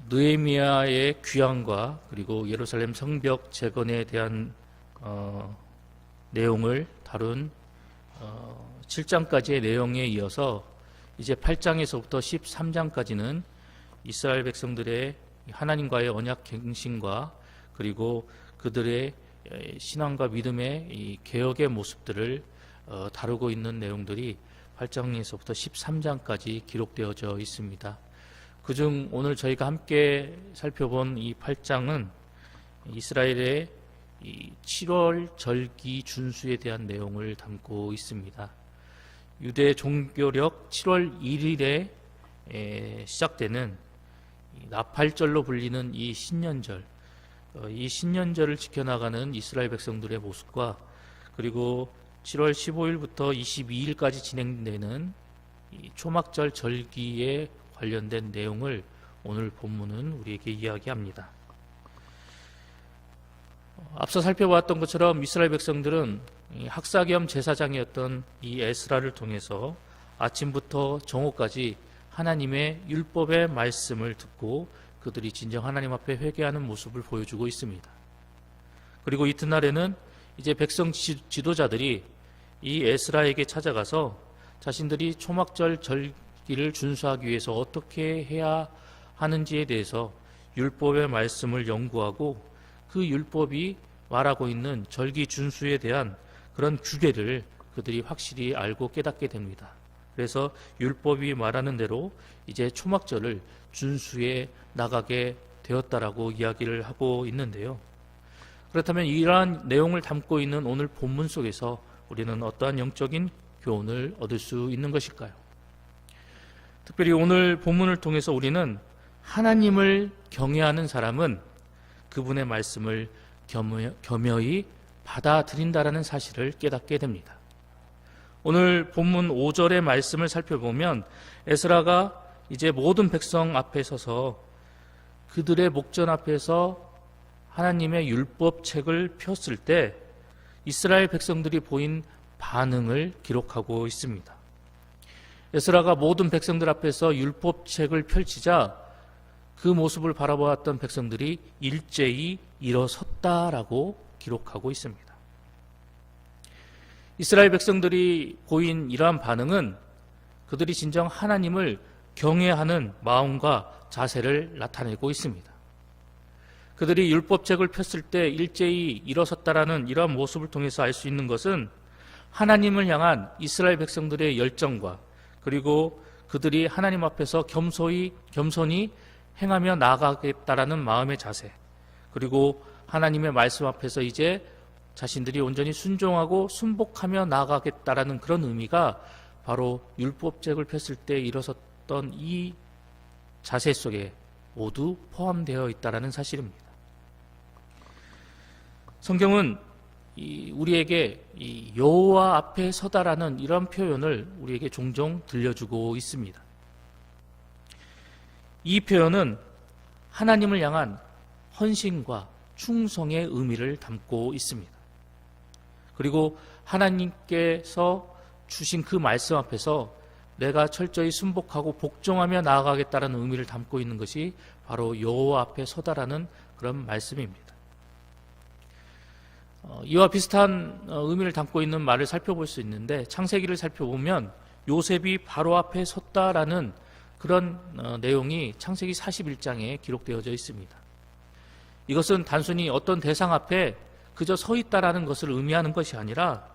느헤미야의 귀환과 그리고 예루살렘 성벽 재건에 대한 내용을 다룬 7장까지의 내용에 이어서 이제 8장에서부터 13장까지는 이스라엘 백성들의 하나님과의 언약 갱신과 그리고 그들의 신앙과 믿음의 이 개혁의 모습들을 다루고 있는 내용들이 8장에서부터 13장까지 기록되어져 있습니다. 그중 오늘 저희가 함께 살펴본 이 8장은 이스라엘의 이 7월 절기 준수에 대한 내용을 담고 있습니다. 유대 종교력 7월 1일에 시작되는 나팔절로 불리는 이 신년절, 이 신년절을 지켜나가는 이스라엘 백성들의 모습과 그리고 7월 15일부터 22일까지 진행되는 이 초막절 절기에 관련된 내용을 오늘 본문은 우리에게 이야기합니다. 앞서 살펴보았던 것처럼 이스라엘 백성들은 학사 겸 제사장이었던 이 에스라를 통해서 아침부터 정오까지 하나님의 율법의 말씀을 듣고 그들이 진정 하나님 앞에 회개하는 모습을 보여주고 있습니다. 그리고 이튿날에는 이제 백성 지도자들이 이 에스라에게 찾아가서 자신들이 초막절 절기를 준수하기 위해서 어떻게 해야 하는지에 대해서 율법의 말씀을 연구하고 그 율법이 말하고 있는 절기 준수에 대한 그런 규례를 그들이 확실히 알고 깨닫게 됩니다. 그래서 율법이 말하는 대로 이제 초막절을 준수해 나가게 되었다라고 이야기를 하고 있는데요. 그렇다면 이러한 내용을 담고 있는 오늘 본문 속에서 우리는 어떠한 영적인 교훈을 얻을 수 있는 것일까요? 특별히 오늘 본문을 통해서 우리는 하나님을 경외하는 사람은 그분의 말씀을 겸허히 받아들인다라는 사실을 깨닫게 됩니다. 오늘 본문 5절의 말씀을 살펴보면 에스라가 이제 모든 백성 앞에 서서 그들의 목전 앞에서 하나님의 율법책을 폈을 때 이스라엘 백성들이 보인 반응을 기록하고 있습니다. 에스라가 모든 백성들 앞에서 율법책을 펼치자 그 모습을 바라보았던 백성들이 일제히 일어섰다라고 기록하고 있습니다. 이스라엘 백성들이 보인 이러한 반응은 그들이 진정 하나님을 경외하는 마음과 자세를 나타내고 있습니다. 그들이 율법책을 폈을 때 일제히 일어섰다라는 이러한 모습을 통해서 알 수 있는 것은 하나님을 향한 이스라엘 백성들의 열정과 그리고 그들이 하나님 앞에서 겸손히 행하며 나아가겠다라는 마음의 자세, 그리고 하나님의 말씀 앞에서 이제 자신들이 온전히 순종하고 순복하며 나아가겠다라는 그런 의미가 바로 율법책을 폈을 때 일어섰던 이 자세 속에 모두 포함되어 있다라는 사실입니다. 성경은 우리에게 여호와 앞에 서다라는 이런 표현을 우리에게 종종 들려주고 있습니다. 이 표현은 하나님을 향한 헌신과 충성의 의미를 담고 있습니다. 그리고 하나님께서 주신 그 말씀 앞에서 내가 철저히 순복하고 복종하며 나아가겠다는 의미를 담고 있는 것이 바로 여호와 앞에 서다라는 그런 말씀입니다. 이와 비슷한 의미를 담고 있는 말을 살펴볼 수 있는데 창세기를 살펴보면 요셉이 바로 앞에 섰다라는 그런 내용이 창세기 41장에 기록되어져 있습니다. 이것은 단순히 어떤 대상 앞에 그저 서 있다라는 것을 의미하는 것이 아니라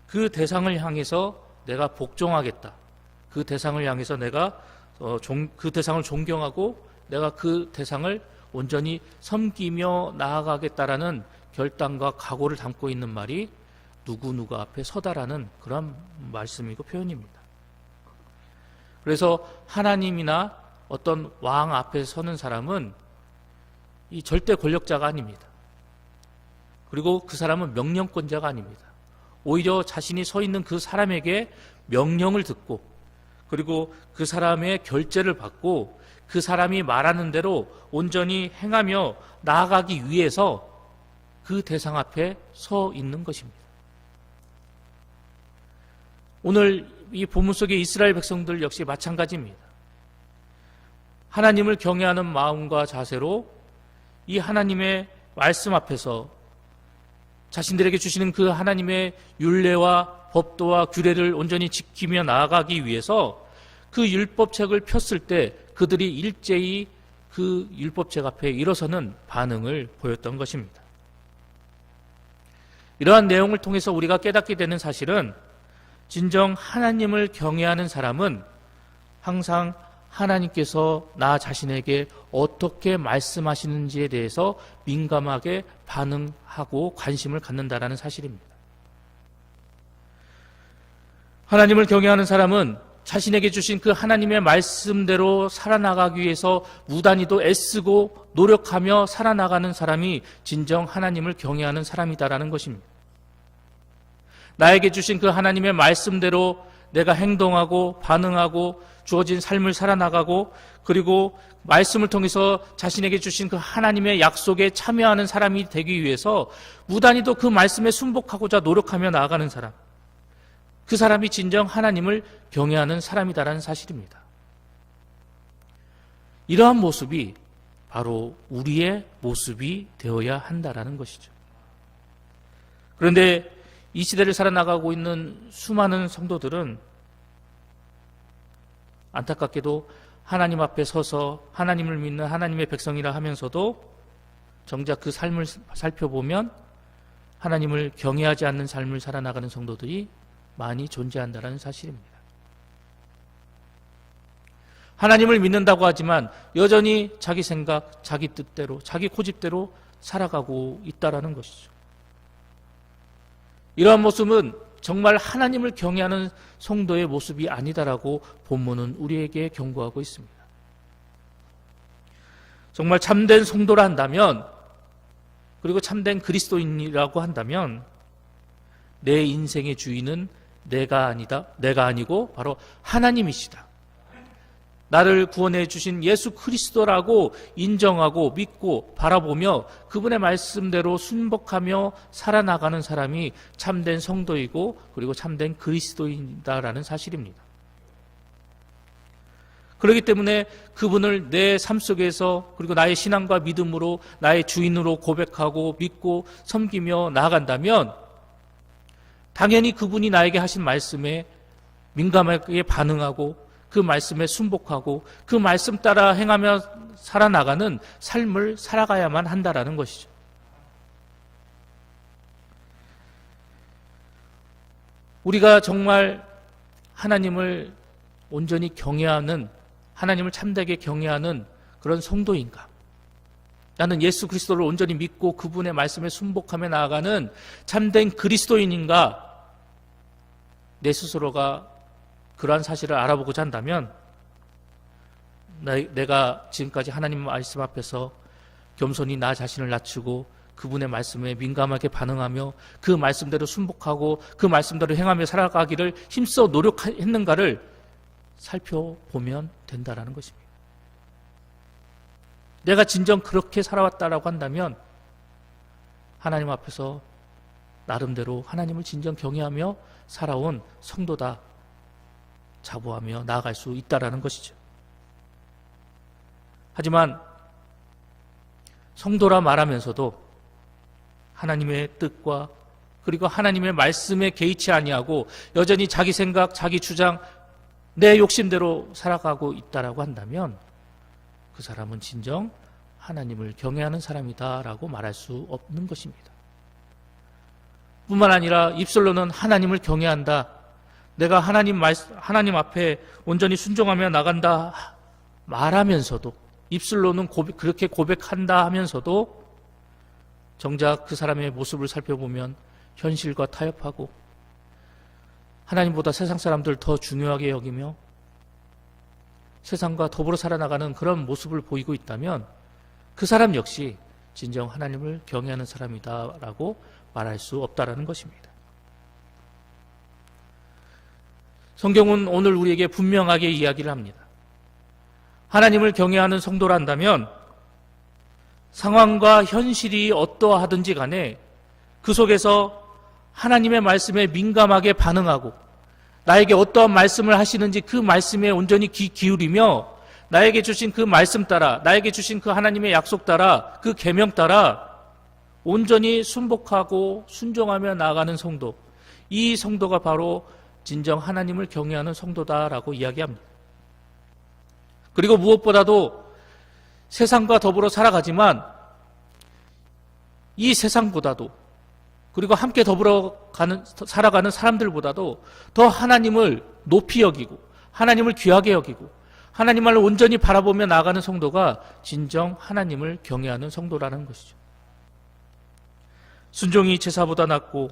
그 대상을 향해서 내가 복종하겠다. 그 대상을 향해서 내가 그 대상을 존경하고 내가 그 대상을 온전히 섬기며 나아가겠다라는 결단과 각오를 담고 있는 말이 누구 앞에 서다라는 그런 말씀이고 표현입니다. 그래서 하나님이나 어떤 왕 앞에 서는 사람은 이 절대 권력자가 아닙니다. 그리고 그 사람은 명령권자가 아닙니다. 오히려 자신이 서 있는 그 사람에게 명령을 듣고 그리고 그 사람의 결재를 받고 그 사람이 말하는 대로 온전히 행하며 나아가기 위해서 그 대상 앞에 서 있는 것입니다. 오늘 이 본문 속의 이스라엘 백성들 역시 마찬가지입니다. 하나님을 경외하는 마음과 자세로 이 하나님의 말씀 앞에서 자신들에게 주시는 그 하나님의 율례와 법도와 규례를 온전히 지키며 나아가기 위해서 그 율법책을 폈을 때 그들이 일제히 그 율법책 앞에 일어서는 반응을 보였던 것입니다. 이러한 내용을 통해서 우리가 깨닫게 되는 사실은 진정 하나님을 경외하는 사람은 항상 하나님께서 나 자신에게 어떻게 말씀하시는지에 대해서 민감하게 반응하고 관심을 갖는다라는 사실입니다. 하나님을 경외하는 사람은 자신에게 주신 그 하나님의 말씀대로 살아나가기 위해서 무단히도 애쓰고 노력하며 살아나가는 사람이 진정 하나님을 경외하는 사람이다라는 것입니다. 나에게 주신 그 하나님의 말씀대로 내가 행동하고 반응하고 주어진 삶을 살아나가고 그리고 말씀을 통해서 자신에게 주신 그 하나님의 약속에 참여하는 사람이 되기 위해서 무단히도 그 말씀에 순복하고자 노력하며 나아가는 사람, 그 사람이 진정 하나님을 경외하는 사람이다라는 사실입니다. 이러한 모습이 바로 우리의 모습이 되어야 한다라는 것이죠. 그런데 이 시대를 살아나가고 있는 수많은 성도들은 안타깝게도 하나님 앞에 서서 하나님을 믿는 하나님의 백성이라 하면서도 정작 그 삶을 살펴보면 하나님을 경외하지 않는 삶을 살아나가는 성도들이 많이 존재한다는 사실입니다. 하나님을 믿는다고 하지만 여전히 자기 생각, 자기 뜻대로, 자기 고집대로 살아가고 있다는 것이죠. 이러한 모습은 정말 하나님을 경외하는 성도의 모습이 아니다라고 본문은 우리에게 경고하고 있습니다. 정말 참된 성도라 한다면, 그리고 참된 그리스도인이라고 한다면 내 인생의 주인은 내가 아니고 바로 하나님이시다. 나를 구원해 주신 예수 그리스도라고 인정하고 믿고 바라보며 그분의 말씀대로 순복하며 살아나가는 사람이 참된 성도이고 그리고 참된 그리스도인이다라는 사실입니다. 그렇기 때문에 그분을 내 삶 속에서 그리고 나의 신앙과 믿음으로 나의 주인으로 고백하고 믿고 섬기며 나아간다면 당연히 그분이 나에게 하신 말씀에 민감하게 반응하고 그 말씀에 순복하고 그 말씀 따라 행하며 살아나가는 삶을 살아가야만 한다라는 것이죠. 우리가 정말 하나님을 온전히 경외하는, 하나님을 참되게 경외하는 그런 성도인가? 나는 예수 그리스도를 온전히 믿고 그분의 말씀에 순복하며 나아가는 참된 그리스도인인가? 내 스스로가 그러한 사실을 알아보고자 한다면 내가 지금까지 하나님 말씀 앞에서 겸손히 나 자신을 낮추고 그분의 말씀에 민감하게 반응하며 그 말씀대로 순복하고 그 말씀대로 행하며 살아가기를 힘써 노력했는가를 살펴보면 된다라는 것입니다. 내가 진정 그렇게 살아왔다라고 한다면 하나님 앞에서 나름대로 하나님을 진정 경외하며 살아온 성도다 자부하며 나아갈 수 있다라는 것이죠. 하지만 성도라 말하면서도 하나님의 뜻과 그리고 하나님의 말씀에 개의치 아니하고 여전히 자기 생각, 자기 주장, 내 욕심대로 살아가고 있다라고 한다면 그 사람은 진정 하나님을 경외하는 사람이다라고 말할 수 없는 것입니다. 뿐만 아니라 입술로는 하나님을 경외한다, 내가 하나님 앞에 온전히 순종하며 나간다 말하면서도 입술로는 그렇게 고백한다 하면서도 정작 그 사람의 모습을 살펴보면 현실과 타협하고 하나님보다 세상 사람들 더 중요하게 여기며 세상과 더불어 살아나가는 그런 모습을 보이고 있다면 그 사람 역시 진정 하나님을 경외하는 사람이다라고 말할 수 없다라는 것입니다. 성경은 오늘 우리에게 분명하게 이야기를 합니다. 하나님을 경외하는 성도라 한다면 상황과 현실이 어떠하든지 간에 그 속에서 하나님의 말씀에 민감하게 반응하고 나에게 어떠한 말씀을 하시는지 그 말씀에 온전히 귀 기울이며 나에게 주신 그 말씀 따라, 나에게 주신 그 하나님의 약속 따라, 그 계명 따라 온전히 순복하고 순종하며 나아가는 성도, 이 성도가 바로 진정 하나님을 경외하는 성도다라고 이야기합니다. 그리고 무엇보다도 세상과 더불어 살아가지만 이 세상보다도, 그리고 함께 더불어 살아가는 사람들보다도 더 하나님을 높이 여기고 하나님을 귀하게 여기고 하나님을 온전히 바라보며 나아가는 성도가 진정 하나님을 경외하는 성도라는 것이죠. 순종이 제사보다 낫고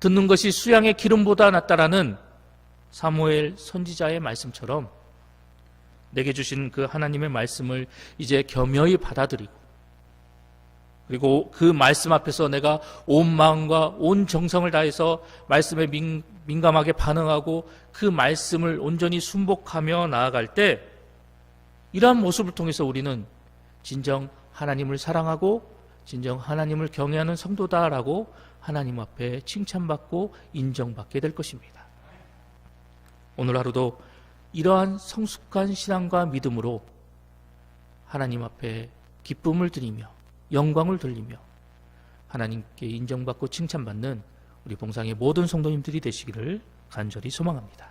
듣는 것이 수양의 기름보다 낫다라는 사무엘 선지자의 말씀처럼 내게 주신 그 하나님의 말씀을 이제 겸허히 받아들이고, 그리고 그 말씀 앞에서 내가 온 마음과 온 정성을 다해서 말씀에 민감하게 반응하고 그 말씀을 온전히 순복하며 나아갈 때, 이러한 모습을 통해서 우리는 진정 하나님을 사랑하고 진정 하나님을 경외하는 성도다라고 하나님 앞에 칭찬받고 인정받게 될 것입니다. 오늘 하루도 이러한 성숙한 신앙과 믿음으로 하나님 앞에 기쁨을 드리며 영광을 돌리며 하나님께 인정받고 칭찬받는 우리 봉상의 모든 성도님들이 되시기를 간절히 소망합니다.